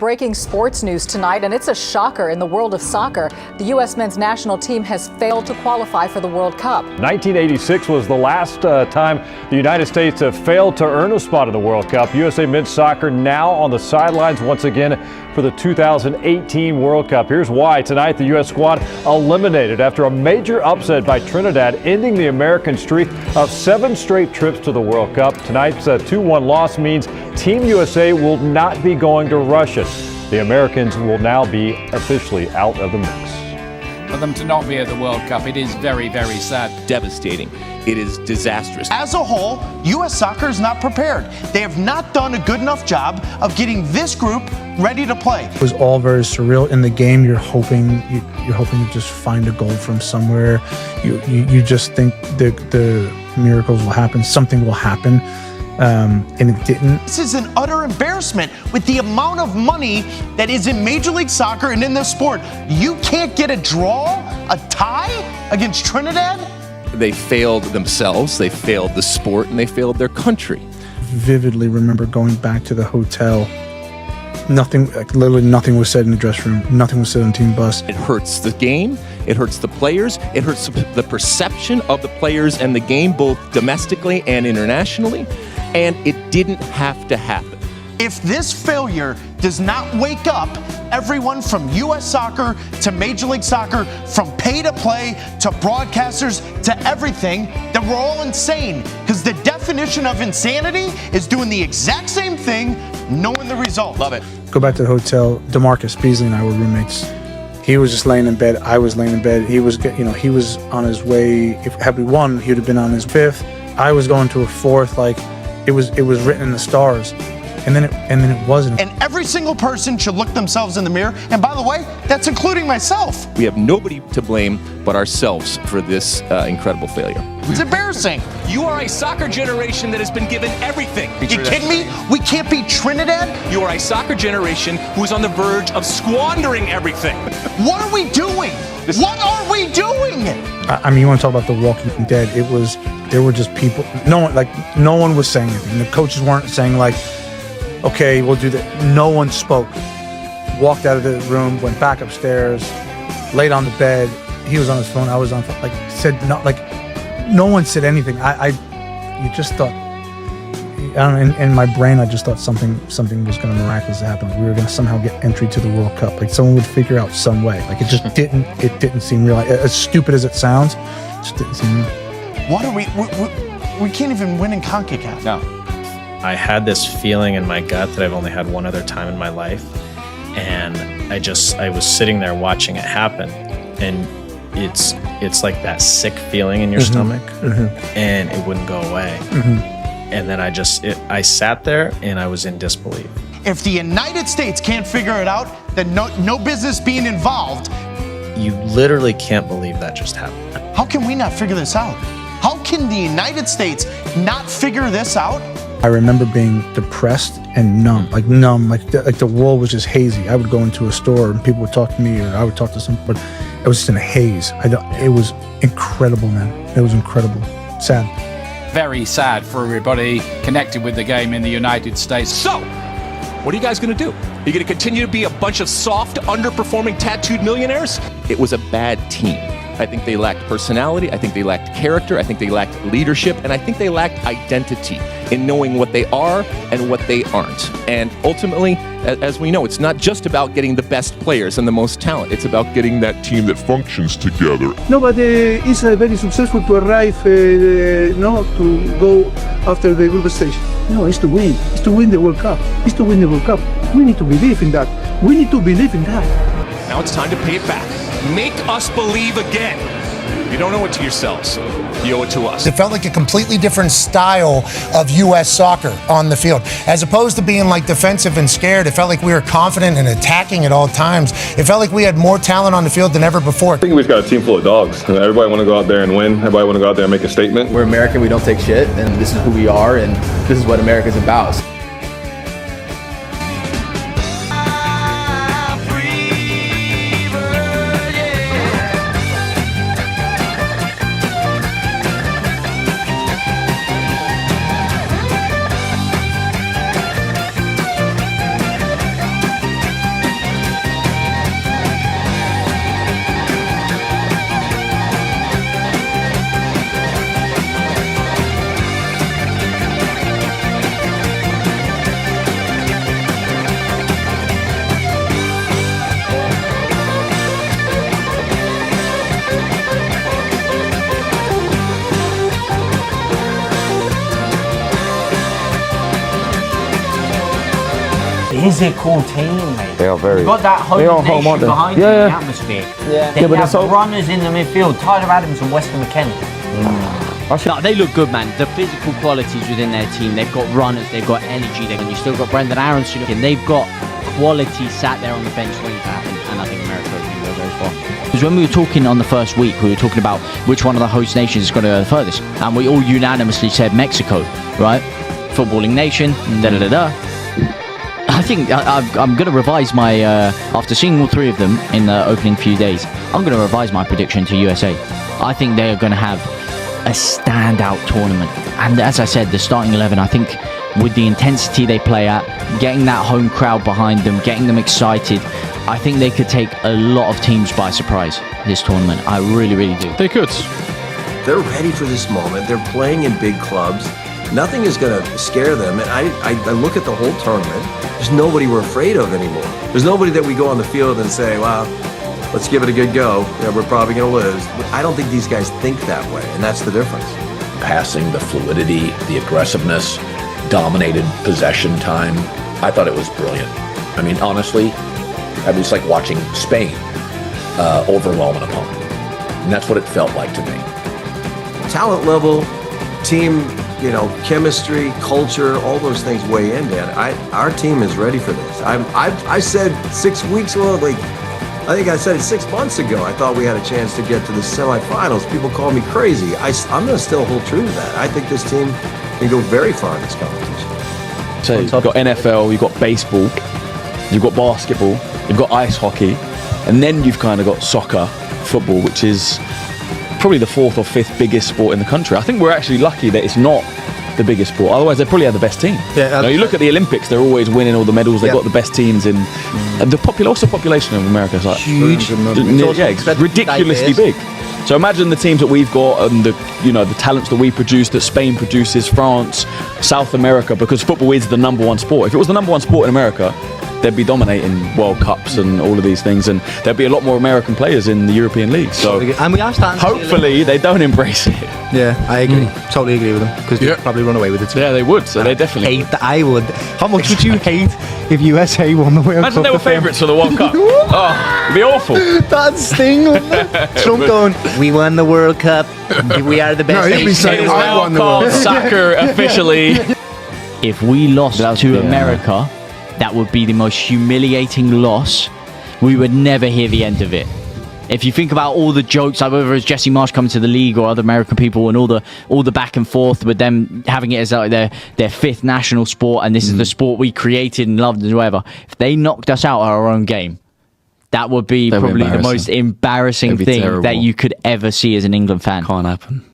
Breaking sports news tonight, and it's a shocker in the world of soccer. The U.S. men's national team has failed to qualify for the World Cup. 1986 was the last time the United States have failed to earn a spot in the World Cup. USA men's soccer now on the sidelines once again for the 2018 World Cup. Here's why. Tonight, the U.S. squad eliminated after a major upset by Trinidad, ending the American streak of 7 straight trips to the World Cup. Tonight's 2-1 loss means Team USA will not be going to Russia. The Americans will now be officially out of the mix. For them to not be at the World Cup, it is very, very sad. Devastating. It is disastrous. As a whole, U.S. soccer is not prepared. They have not done a good enough job of getting this group ready to play. It was all very surreal. In the game, you're hoping to just find a goal from somewhere. You just think the miracles will happen. Something will happen. And it didn't. This is an utter embarrassment with the amount of money that is in Major League Soccer and in this sport. You can't get a draw, a tie against Trinidad? They failed themselves, they failed the sport, and they failed their country. Vividly remember going back to the hotel. Nothing, literally nothing was said in the dressing room. Nothing was said on the team bus. It hurts the game, it hurts the players, it hurts the perception of the players and the game, both domestically and internationally. And it didn't have to happen. If this failure does not wake up everyone from U.S. soccer to Major League Soccer, from pay to play to broadcasters to everything, then we're all insane. Because the definition of insanity is doing the exact same thing, knowing the result. Love it. Go back to the hotel. DeMarcus Beasley and I were roommates. He was just laying in bed. I was laying in bed. He was on his way. Had we won, he would have been on his 5th. I was going to a 4th. Like, it was written in the stars, and then it wasn't. And every single person should look themselves in the mirror. And by the way, that's including myself. We have nobody to blame but ourselves for this incredible failure. It's embarrassing. You are a soccer generation that has been given everything. You kidding me? We can't beat Trinidad? You are a soccer generation who is on the verge of squandering everything. What are we doing? What are we doing? I mean, you want to talk about the Walking Dead? There were just people. No one was saying anything. The coaches weren't saying like, okay, we'll do that. No one spoke. Walked out of the room, went back upstairs, laid on the bed. He was on his phone. I was on phone. No one said anything. You just thought, I don't know, in my brain, I just thought something was going to miraculously happen. We were going to somehow get entry to the World Cup. Like someone would figure out some way. Like it just didn't seem real. As stupid as it sounds, it just didn't seem real. What are we can't even win in CONCACAF. No. I had this feeling in my gut that I've only had one other time in my life. And I was sitting there watching it happen. And it's like that sick feeling in your stomach, and it wouldn't go away. And then I sat there and I was in disbelief. If the United States can't figure it out, then no business being involved. You literally can't believe that just happened. How can we not figure this out? How can the United States not figure this out? I remember being depressed and numb, like the world was just hazy. I would go into a store and people would talk to me, or I would talk to someone, but it was just in a haze. It was incredible, man. It was incredible. Sad. Very sad for everybody connected with the game in the United States. So, what are you guys going to do? Are you going to continue to be a bunch of soft, underperforming, tattooed millionaires? It was a bad team. I think they lacked personality, I think they lacked character, I think they lacked leadership, and I think they lacked identity in knowing what they are and what they aren't. And ultimately, as we know, it's not just about getting the best players and the most talent, it's about getting that team that functions together. No, but it's very successful to arrive, to go after the group stage. No, it's to win. It's to win the World Cup. It's to win the World Cup. We need to believe in that. We need to believe in that. Now it's time to pay it back. Make us believe again. You don't owe it to yourselves. You owe it to us. It felt like a completely different style of U.S. soccer on the field. As opposed to being like defensive and scared, it felt like we were confident and attacking at all times. It felt like we had more talent on the field than ever before. I think we just got a team full of dogs. Everybody want to go out there and win. Everybody want to go out there and make a statement. We're American, we don't take shit, and this is who we are, and this is what America's about. physical team, mate. They are very. You've got that They are home home, aren't nation they? behind you in the atmosphere. They but have they're so- runners in the midfield, Tyler Adams and Weston McKennie. No, they look good, man. The physical qualities within their team. They've got runners, they've got energy. You still got Brendan Aronson. They've got quality sat there on the bench waiting to happen. And I think America can go very far. Because when we were talking on the first week, we were talking about which one of the host nations is going to go the furthest. And we all unanimously said Mexico, right? Footballing nation, da-da-da-da. I think I'm going to revise my, after seeing all three of them in the opening few days, I'm going to revise my prediction to USA. I think they are going to have a standout tournament. And as I said, the starting 11, I think with the intensity they play at, getting that home crowd behind them, getting them excited, I think they could take a lot of teams by surprise this tournament. I really, really do. They could. They're ready for this moment. They're playing in big clubs. Nothing is going to scare them. And I look at the whole tournament. There's nobody we're afraid of anymore. There's nobody that we go on the field and say, wow, let's give it a good go. Yeah, we're probably going to lose. But I don't think these guys think that way, and that's the difference. Passing, the fluidity, the aggressiveness, dominated possession time. I thought it was brilliant. I mean, honestly, I mean, it's like watching Spain overwhelm an opponent. And that's what it felt like to me. Talent level, team, chemistry, culture, all those things weigh in, Dan. Our team is ready for this. I said 6 weeks ago, I think I said it 6 months ago. I thought we had a chance to get to the semifinals. People call me crazy. I'm going to still hold true to that. I think this team can go very far in this competition. So you've got NFL, you've got baseball, you've got basketball, you've got ice hockey, and then you've kind of got soccer, football, which is probably the 4th or 5th biggest sport in the country. I think we're actually lucky that it's not the biggest sport. Otherwise, they probably have the best team. Yeah, you look at the Olympics; they're always winning all the medals. They've got the best teams in. And what's the population of America? It's like huge. It's ridiculously big. So imagine the teams that we've got and the talents that we produce, that Spain produces, France, South America, because football is the #1 sport. If it was the #1 sport in America, they'd be dominating World Cups and all of these things, and there'd be a lot more American players in the European league. So and we are starting hopefully they don't embrace it. Yeah, I agree. Totally agree with them, because they'd probably run away with it. Yeah, they would. So they definitely hate that. I would. How much would you hate if USA won the World Cup? Imagine they were favourites for the World Cup. Oh, it'd be awful. That'd sting, wouldn't it? Trump going, we won the World Cup. We are the best. No, he'd be saying, I won the World Cup. Soccer officially. If we lost to America, that would be the most humiliating loss. We would never hear the end of it. If you think about all the jokes, like whether it's Jesse Marsh coming to the league or other American people, and all the back and forth with them having it as like their 5th national sport, and this is the sport we created and loved and whatever. If they knocked us out at our own game, that would be probably the most embarrassing thing that you could ever see as an England fan. Can't happen.